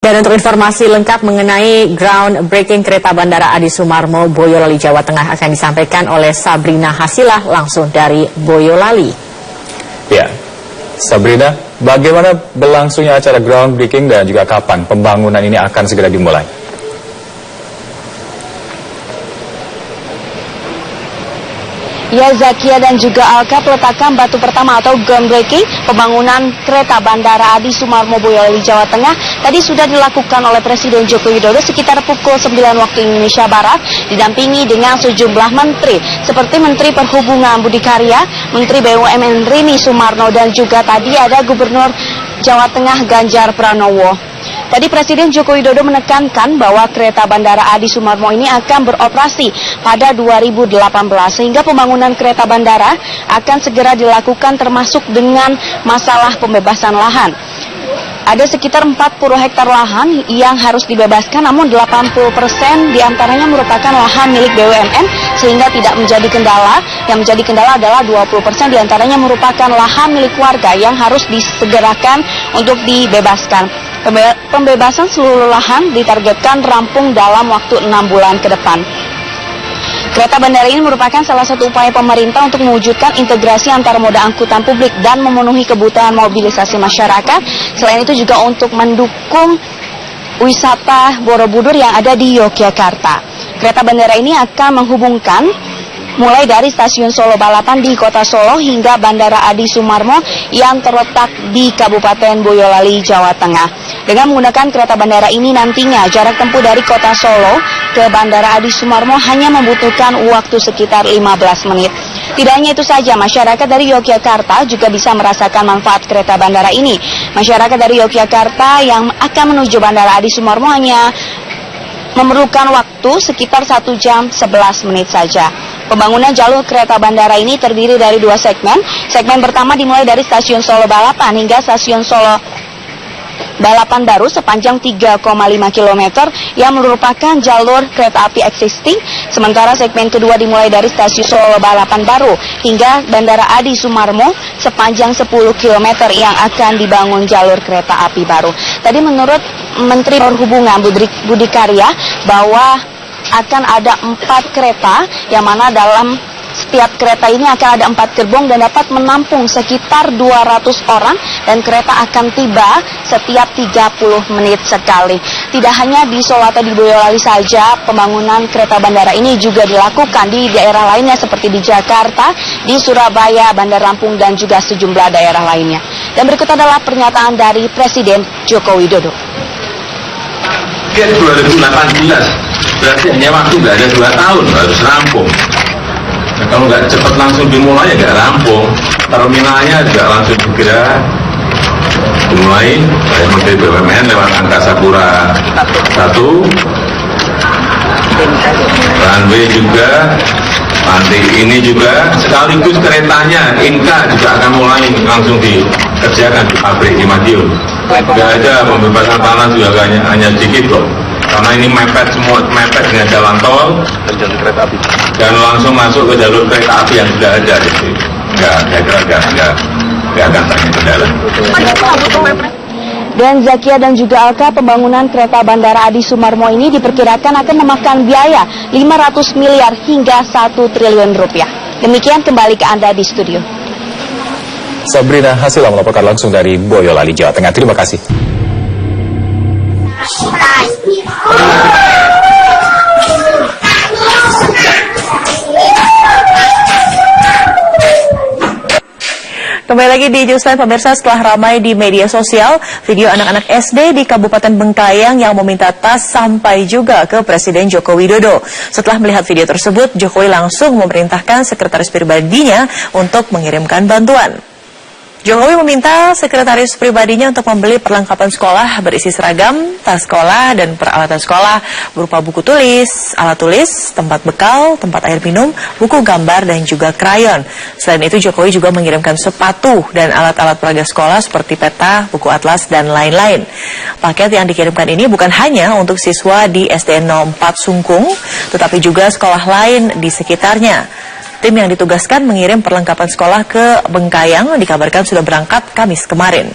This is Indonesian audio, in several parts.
Dan untuk informasi lengkap mengenai groundbreaking kereta Bandara Adi Sumarmo Boyolali Jawa Tengah akan disampaikan oleh Sabrina Hasilah langsung dari Boyolali. Ya, Sabrina, bagaimana berlangsungnya acara groundbreaking dan juga kapan pembangunan ini akan segera dimulai? Ya, Zakia dan juga Alka, peletakan batu pertama atau groundbreaking pembangunan kereta Bandara Adi Sumarmo Boyolali Jawa Tengah tadi sudah dilakukan oleh Presiden Joko Widodo sekitar pukul 9 waktu Indonesia Barat, didampingi dengan sejumlah menteri seperti Menteri Perhubungan Budi Karya, Menteri BUMN Rini Sumarno, dan juga tadi ada Gubernur Jawa Tengah Ganjar Pranowo. Tadi Presiden Joko Widodo menekankan bahwa kereta Bandara Adi Sumarmo ini akan beroperasi pada 2018 sehingga pembangunan kereta bandara akan segera dilakukan termasuk dengan masalah pembebasan lahan. Ada sekitar 40 hektar lahan yang harus dibebaskan, namun 80% diantaranya merupakan lahan milik BUMN sehingga tidak menjadi kendala. Yang menjadi kendala adalah 20% diantaranya merupakan lahan milik warga yang harus disegerakan untuk dibebaskan. Pembebasan seluruh lahan ditargetkan rampung dalam waktu 6 bulan ke depan. Kereta bandara ini merupakan salah satu upaya pemerintah untuk mewujudkan integrasi antara moda angkutan publik dan memenuhi kebutuhan mobilisasi masyarakat. Selain itu juga untuk mendukung wisata Borobudur yang ada di Yogyakarta. Kereta bandara ini akan menghubungkan mulai dari stasiun Solo Balapan di kota Solo hingga Bandara Adi Sumarmo yang terletak di Kabupaten Boyolali, Jawa Tengah. Dengan menggunakan kereta bandara ini nantinya jarak tempuh dari kota Solo ke Bandara Adi Sumarmo hanya membutuhkan waktu sekitar 15 menit. Tidak hanya itu saja, masyarakat dari Yogyakarta juga bisa merasakan manfaat kereta bandara ini. Masyarakat dari Yogyakarta yang akan menuju Bandara Adi Sumarmo hanya memerlukan waktu sekitar 1 jam 11 menit saja. Pembangunan jalur kereta bandara ini terdiri dari 2 segmen. Segmen pertama dimulai dari stasiun Solo Balapan hingga stasiun Solo Balapan Baru sepanjang 3,5 km yang merupakan jalur kereta api existing. Sementara segmen kedua dimulai dari stasiun Solo Balapan Baru hingga Bandara Adi Sumarmo sepanjang 10 km yang akan dibangun jalur kereta api baru. Tadi menurut Menteri Perhubungan Budi Karya bahwa akan ada 4 kereta yang mana dalam setiap kereta ini akan ada 4 gerbong dan dapat menampung sekitar 200 orang dan kereta akan tiba setiap 30 menit sekali. Tidak hanya di Solo atau di Boyolali saja, pembangunan kereta bandara ini juga dilakukan di daerah lainnya seperti di Jakarta, di Surabaya, Bandar Lampung, dan juga sejumlah daerah lainnya. Dan berikut adalah pernyataan dari Presiden Joko Widodo. 2018 berarti hanya waktu nggak ada 2 tahun harus rampung. Nah, kalau nggak cepat langsung dimulai ya nggak rampung. Terminalnya juga langsung segera dimulai oleh Menteri BUMN lewat Angkasa Pura 1, runway juga. Nanti ini juga sekaligus keretanya Inka juga akan mulai langsung dikerjakan di pabrik di Madiun. Tidak ada pembebasan tanah juga hanya sedikit kok. Karena ini mepet semua, mepet dengan jalan tol dan jalur kereta api. Dan langsung masuk ke jalur kereta api yang sudah ada. Jadi saya kira nggak akan banyak kendala. Dan Zakia dan juga Alka, pembangunan kereta Bandara Adi Sumarmo ini diperkirakan akan memakan biaya 500 miliar hingga 1 triliun rupiah. Demikian, kembali ke Anda di studio. Sabrina Hasilah melaporkan langsung dari Boyolali, Jawa Tengah. Terima kasih. Kembali lagi di Newsline pemirsa, setelah ramai di media sosial, video anak-anak SD di Kabupaten Bengkayang yang meminta tas sampai juga ke Presiden Joko Widodo. Setelah melihat video tersebut, Jokowi langsung memerintahkan sekretaris pribadinya untuk mengirimkan bantuan. Jokowi meminta sekretaris pribadinya untuk membeli perlengkapan sekolah berisi seragam, tas sekolah, dan peralatan sekolah berupa buku tulis, alat tulis, tempat bekal, tempat air minum, buku gambar, dan juga krayon. Selain itu, Jokowi juga mengirimkan sepatu dan alat-alat peraga sekolah seperti peta, buku atlas, dan lain-lain. Paket yang dikirimkan ini bukan hanya untuk siswa di SDN 04 Sungkung, tetapi juga sekolah lain di sekitarnya. Tim yang ditugaskan mengirim perlengkapan sekolah ke Bengkayang dikabarkan sudah berangkat Kamis kemarin.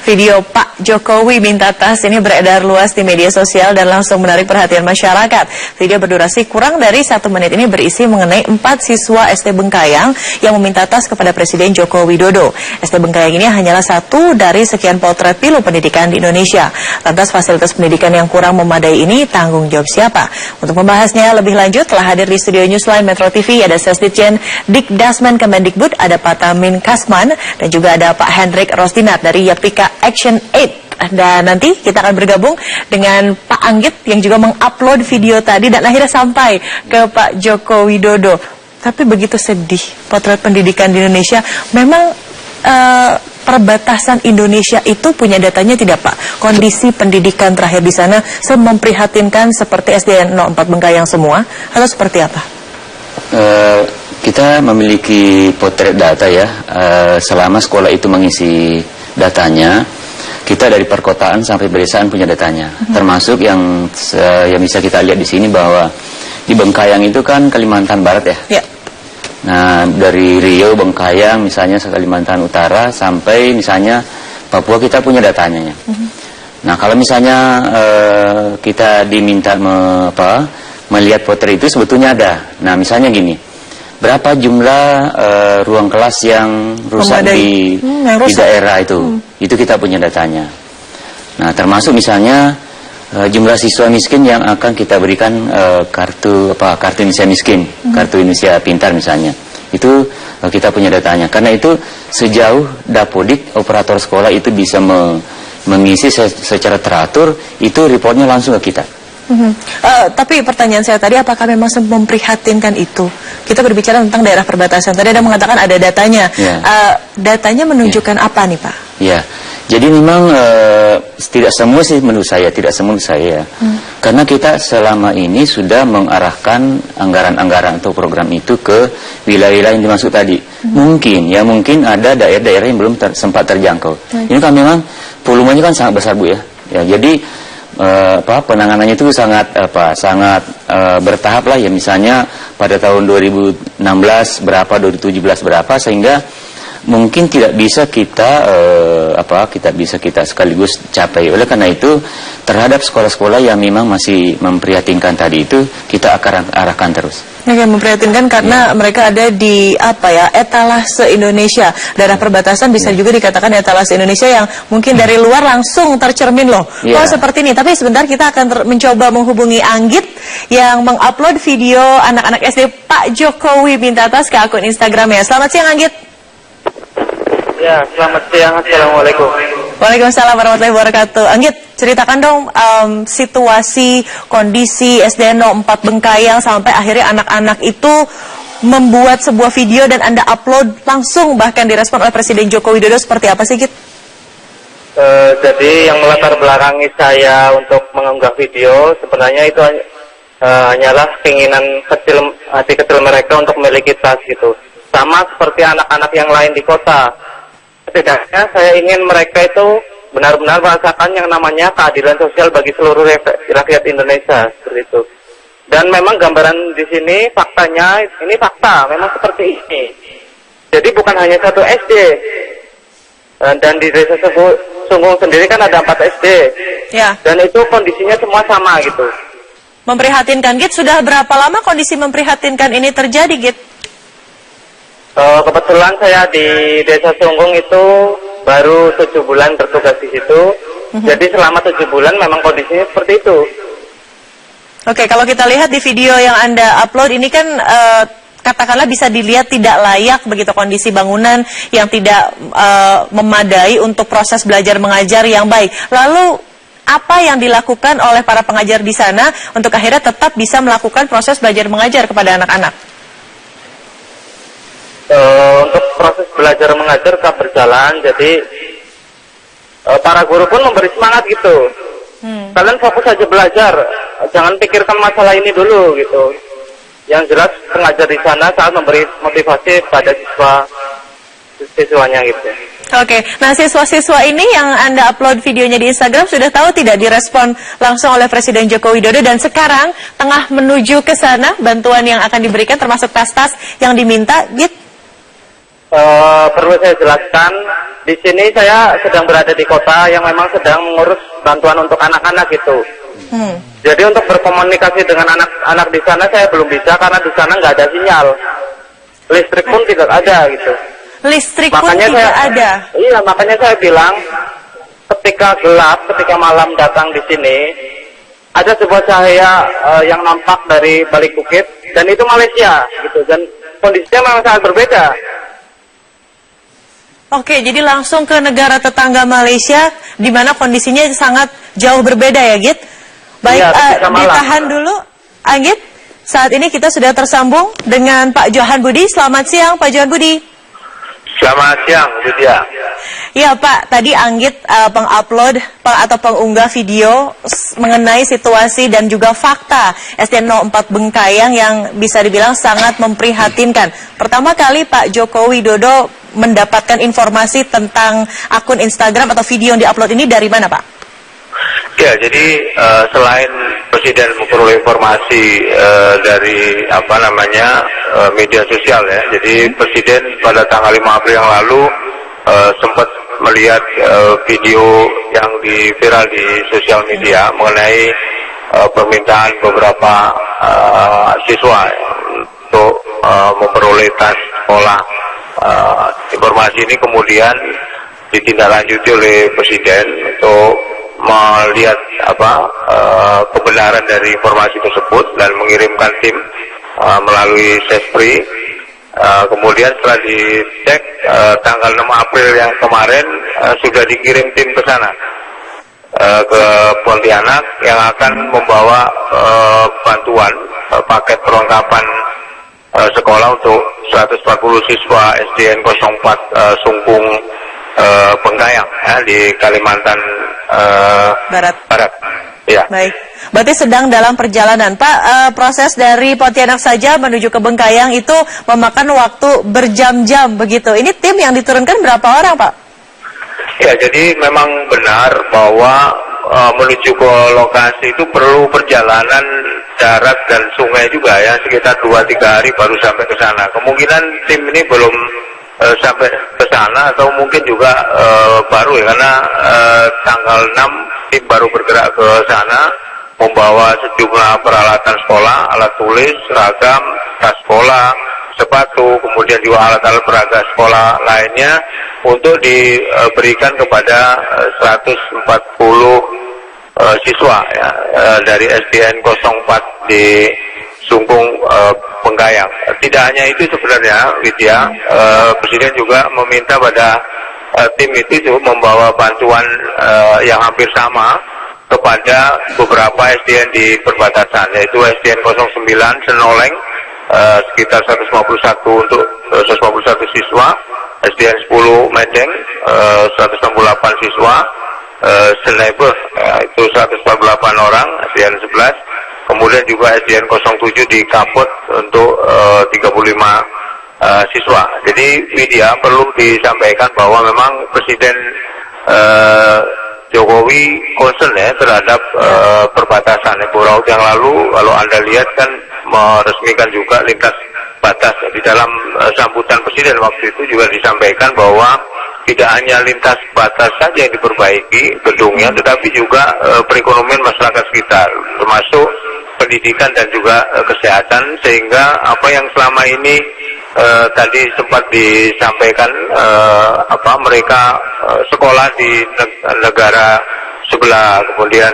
Video Pak Jokowi minta tas ini beredar luas di media sosial dan langsung menarik perhatian masyarakat. Video berdurasi kurang dari 1 menit ini berisi mengenai 4 siswa SD Bengkayang yang meminta tas kepada Presiden Joko Widodo. SD Bengkayang ini hanyalah satu dari sekian potret pilu pendidikan di Indonesia. Lantas fasilitas pendidikan yang kurang memadai ini tanggung jawab siapa? Untuk membahasnya lebih lanjut telah hadir di studio Newsline Metro TV ada Sesditjen Dikdasmen Kemendikbud, ada Pak Tamin Kasman dan juga ada Pak Hendrik Rosdinat dari Yapika Action Aid. Dan nanti kita akan bergabung dengan Pak Anggit yang juga mengupload video tadi dan akhirnya sampai ke Pak Joko Widodo. Tapi begitu sedih potret pendidikan di Indonesia. Memang perbatasan Indonesia itu punya datanya tidak Pak? Kondisi pendidikan terakhir di sana memprihatinkan seperti SD 04 Bengkayang semua atau seperti apa? Kita memiliki potret data ya, selama sekolah itu mengisi datanya, kita dari perkotaan sampai pedesaan punya datanya. Termasuk yang bisa kita lihat di sini bahwa di Bengkayang itu kan Kalimantan Barat ya. Nah dari Riau, Bengkayang misalnya Kalimantan Utara sampai misalnya Papua kita punya datanya. Nah kalau misalnya kita diminta melihat potret itu sebetulnya ada. Nah misalnya gini, berapa jumlah ruang kelas yang rusak di daerah itu? Itu kita punya datanya. Nah termasuk misalnya jumlah siswa miskin yang akan kita berikan kartu Indonesia Miskin, kartu Indonesia Pintar misalnya. Itu kita punya datanya. Karena itu sejauh Dapodik operator sekolah itu bisa mengisi secara teratur, itu reportnya langsung ke kita. Tapi pertanyaan saya tadi, apakah memang memprihatinkan itu? Kita berbicara tentang daerah perbatasan. Tadi Anda mengatakan ada datanya. Datanya menunjukkan apa nih Pak? Ya, jadi memang tidak semua sih menurut saya, karena kita selama ini sudah mengarahkan anggaran-anggaran atau program itu ke wilayah-wilayah yang dimaksud tadi. Mungkin ada daerah-daerah yang belum sempat terjangkau. Ini kan memang volumenya kan sangat besar Bu ya. Jadi penanganannya itu sangat bertahap lah ya, misalnya pada tahun 2016 berapa, 2017 berapa, sehingga mungkin tidak bisa kita sekaligus capai. Oleh karena itu terhadap sekolah-sekolah yang memang masih memprihatinkan tadi itu kita akan arahkan terus. Oke, memprihatinkan karena mereka ada di etalase Indonesia. Daerah perbatasan bisa juga dikatakan etalase Indonesia yang mungkin dari luar langsung tercermin loh. Oh seperti ini. Tapi sebentar kita akan mencoba menghubungi Anggit yang mengupload video anak-anak SD Pak Jokowi minta tas ke akun Instagramnya. Selamat siang Anggit. Ya, selamat siang. Assalamualaikum. Waalaikumsalam warahmatullahi wabarakatuh. Anggit, ceritakan dong situasi, kondisi SD 04 Bengkayang sampai akhirnya anak-anak itu membuat sebuah video dan Anda upload langsung bahkan direspon oleh Presiden Joko Widodo. Seperti apa sih, Git? Jadi yang melatar belakangi saya untuk mengunggah video sebenarnya itu hanyalah keinginan hati kecil mereka untuk memiliki tas gitu. Sama seperti anak-anak yang lain di kota. Setidaknya saya ingin mereka itu benar-benar merasakan yang namanya keadilan sosial bagi seluruh rakyat Indonesia, seperti itu. Dan memang gambaran di sini faktanya, ini fakta, memang seperti ini. Jadi bukan hanya satu SD. Dan di desa Sunggung sendiri kan ada 4 SD. Ya. Dan itu kondisinya semua sama gitu. Memprihatinkan, Git. Sudah berapa lama kondisi memprihatinkan ini terjadi, Git? Kebetulan saya di desa Sunggung itu baru 7 bulan bertugas di situ. Jadi selama 7 bulan memang kondisinya seperti itu. Oke, kalau kita lihat di video yang Anda upload ini kan katakanlah bisa dilihat tidak layak begitu, kondisi bangunan yang tidak memadai untuk proses belajar mengajar yang baik. Lalu apa yang dilakukan oleh para pengajar di sana untuk akhirnya tetap bisa melakukan proses belajar mengajar kepada anak-anak? Untuk proses belajar mengajar tetap berjalan, jadi para guru pun memberi semangat gitu. Kalian fokus aja belajar, jangan pikirkan masalah ini dulu gitu. Yang jelas pengajar di sana saat memberi motivasi pada siswanya gitu. Oke, nah siswa-siswa ini yang Anda upload videonya di Instagram sudah tahu tidak direspon langsung oleh Presiden Joko Widodo dan sekarang tengah menuju ke sana bantuan yang akan diberikan termasuk tas-tas yang diminta, Git? Perlu saya jelaskan, di sini saya sedang berada di kota yang memang sedang mengurus bantuan untuk anak-anak gitu. Jadi untuk berkomunikasi dengan anak-anak di sana saya belum bisa karena di sana nggak ada sinyal. Listrik pun tidak ada gitu. Listrik pun tidak ada. Iya, makanya saya bilang ketika gelap, ketika malam datang di sini, ada sebuah cahaya yang nampak dari balik bukit dan itu Malaysia gitu, dan kondisinya memang sangat berbeda. Oke, jadi langsung ke negara tetangga Malaysia, di mana kondisinya sangat jauh berbeda ya, Git? Baik, Iya, ditahan dulu, Anggit. Saat ini kita sudah tersambung dengan Pak Johan Budi. Selamat siang, Pak Johan Budi. Selamat siang, Lydia. Ya Pak, tadi Anggit pengupload atau pengunggah video mengenai situasi dan juga fakta SDN 04 Bengkayang yang bisa dibilang sangat memprihatinkan. Pertama kali Pak Joko Widodo mendapatkan informasi tentang akun Instagram atau video yang diupload ini dari mana, Pak? Ya, jadi selain Presiden memperoleh informasi dari media sosial ya. Jadi Presiden pada tanggal 5 April yang lalu sempat melihat video yang viral di sosial media mengenai permintaan beberapa siswa untuk memperoleh tas sekolah. Informasi ini kemudian ditindaklanjuti oleh Presiden untuk melihat kebenaran dari informasi tersebut dan mengirimkan tim melalui Sespri. Kemudian setelah dicek tanggal 6 April yang kemarin sudah dikirim tim ke sana ke Pontianak yang akan membawa bantuan paket perlengkapan sekolah untuk 140 siswa SDN 04 Sungkung Bengkayang ya, di Kalimantan Barat. Ya. Baik, berarti sedang dalam perjalanan, Pak. Proses dari Pontianak saja menuju ke Bengkayang itu memakan waktu berjam-jam begitu. Ini tim yang diturunkan berapa orang, Pak? Ya, jadi memang benar bahwa menuju ke lokasi itu perlu perjalanan darat dan sungai juga ya, sekitar 2-3 hari baru sampai ke sana. Kemungkinan tim ini belum sampai ke sana atau mungkin juga baru ya, karena tanggal 6 tim baru bergerak ke sana membawa sejumlah peralatan sekolah, alat tulis, seragam, tas sekolah, sepatu, kemudian juga alat-alat peraga sekolah lainnya untuk diberikan kepada 140 siswa ya, dari SDN 04 di Sungkung Bengkayang. Tidak hanya itu sebenarnya, Widya, Presiden juga meminta pada tim itu membawa bantuan yang hampir sama kepada beberapa SDN di perbatasan, yaitu SDN 09 Senoleng sekitar 151 untuk 151 siswa, SDN 10 Medeng 168 siswa, Senebeh itu 148 orang, SDN 11. Kemudian juga SDN 07 di Kaput untuk 35 siswa. Jadi media perlu disampaikan bahwa memang Presiden Jokowi concern ya terhadap perbatasan Pulau yang lalu. Kalau Anda lihat kan meresmikan juga lintas batas. Di dalam sambutan Presiden waktu itu juga disampaikan bahwa tidak hanya lintas batas saja yang diperbaiki gedungnya, tetapi juga perekonomian masyarakat sekitar, termasuk pendidikan dan juga kesehatan, sehingga apa yang selama ini tadi sempat disampaikan mereka sekolah di negara sebelah, kemudian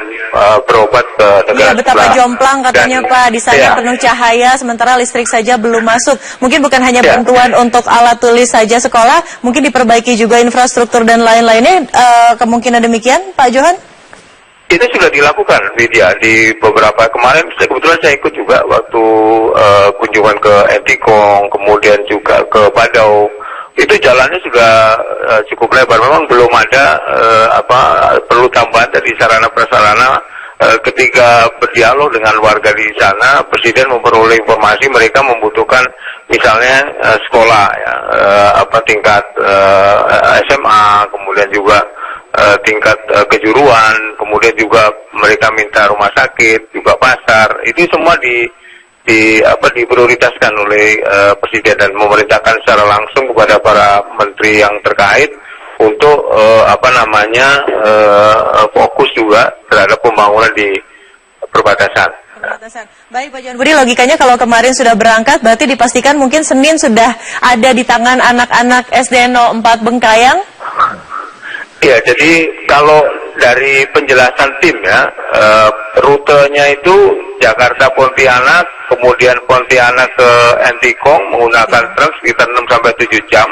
berobat ke negara sebelah. Betapa jomplang katanya dan, Pak, di sana penuh cahaya, sementara listrik saja belum masuk. Mungkin bukan hanya bantuan untuk alat tulis saja sekolah, mungkin diperbaiki juga infrastruktur dan lain-lainnya, kemungkinan demikian, Pak Johan? Itu sudah dilakukan, Widya, di beberapa kemarin. Kebetulan saya ikut juga waktu kunjungan ke Entikong, kemudian juga ke Badau. Itu jalannya sudah cukup lebar. Memang belum ada perlu tambahan dari sarana prasarana. Ketika berdialog dengan warga di sana, Presiden memperoleh informasi mereka membutuhkan misalnya sekolah, ya, tingkat SMA, kemudian juga tingkat kejuruan, kemudian juga mereka minta rumah sakit, juga pasar. Itu semua diprioritaskan oleh Presiden dan memerintahkan secara langsung kepada para menteri yang terkait untuk fokus juga terhadap pembangunan di perbatasan. Baik Pak Johan Budi, logikanya kalau kemarin sudah berangkat berarti dipastikan mungkin Senin sudah ada di tangan anak-anak SD 04 Bengkayang? Ya, jadi kalau dari penjelasan tim ya, rutenya itu Jakarta Pontianak, kemudian Pontianak ke Entikong menggunakan truk sekitar 6-7 jam.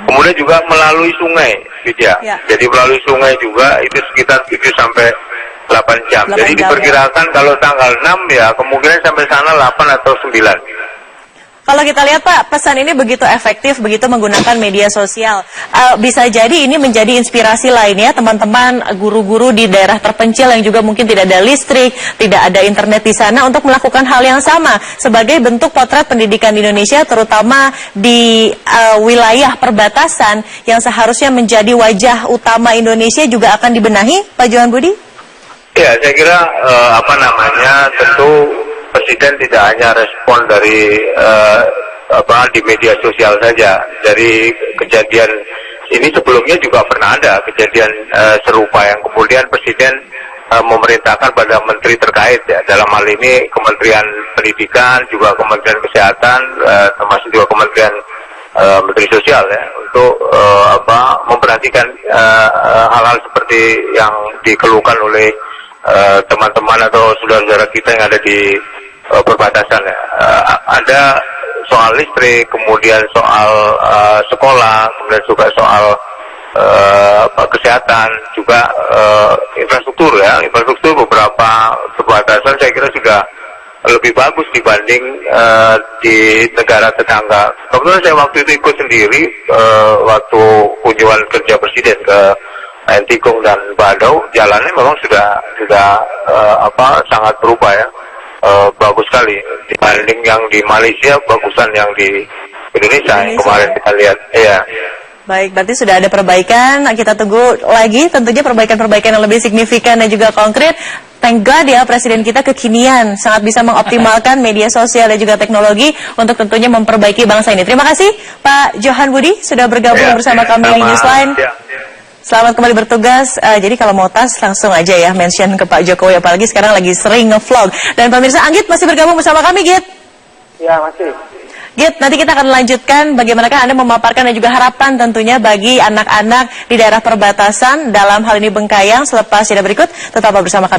Kemudian juga melalui sungai, Widya. Ya. Jadi melalui sungai juga itu sekitar 7-8 jam. Jadi diperkirakan kalau tanggal 6 ya kemungkinan sampai sana 8 atau 9. Kalau kita lihat Pak, pesan ini begitu efektif, begitu menggunakan media sosial. Bisa jadi ini menjadi inspirasi lainnya teman-teman guru-guru di daerah terpencil yang juga mungkin tidak ada listrik, tidak ada internet di sana untuk melakukan hal yang sama sebagai bentuk potret pendidikan di Indonesia, terutama di wilayah perbatasan yang seharusnya menjadi wajah utama Indonesia juga akan dibenahi, Pak Johan Budi? Ya, saya kira tentu Presiden tidak hanya respon dari di media sosial saja. Dari kejadian ini sebelumnya juga pernah ada kejadian serupa yang kemudian Presiden memerintahkan pada menteri terkait ya, dalam hal ini Kementerian Pendidikan, juga Kementerian Kesehatan, termasuk juga Kementerian Menteri Sosial ya, untuk memperhatikan hal-hal seperti yang dikeluhkan oleh teman-teman atau saudara-saudara kita yang ada di perbatasan ya. Ada soal listrik, kemudian soal sekolah, kemudian juga soal kesehatan, juga infrastruktur ya. Infrastruktur beberapa perbatasan saya kira sudah lebih bagus dibanding di negara tetangga. Kebetulan saya waktu itu ikut sendiri waktu kunjungan kerja Presiden ke Entikong dan Badau, jalannya memang sudah sangat berubah ya. Bagus sekali dibanding yang di Malaysia, bagusan yang di Indonesia yang kemarin kita lihat. Iya. Baik, berarti sudah ada perbaikan. Kita tunggu lagi tentunya perbaikan-perbaikan yang lebih signifikan dan juga konkret. Thank God ya Presiden kita kekinian, sangat bisa mengoptimalkan media sosial dan juga teknologi untuk tentunya memperbaiki bangsa ini. Terima kasih Pak Johan Budi sudah bergabung bersama kami di Newsline. Selamat kembali bertugas. Jadi kalau mau tas langsung aja ya mention ke Pak Jokowi, apalagi sekarang lagi sering nge-vlog. Dan pemirsa, Anggit masih bergabung bersama kami, Git? Ya, masih. Git, nanti kita akan lanjutkan bagaimanakah Anda memaparkan dan juga harapan tentunya bagi anak-anak di daerah perbatasan dalam hal ini Bengkayang selepas jeda berikut. Tetaplah bersama kami.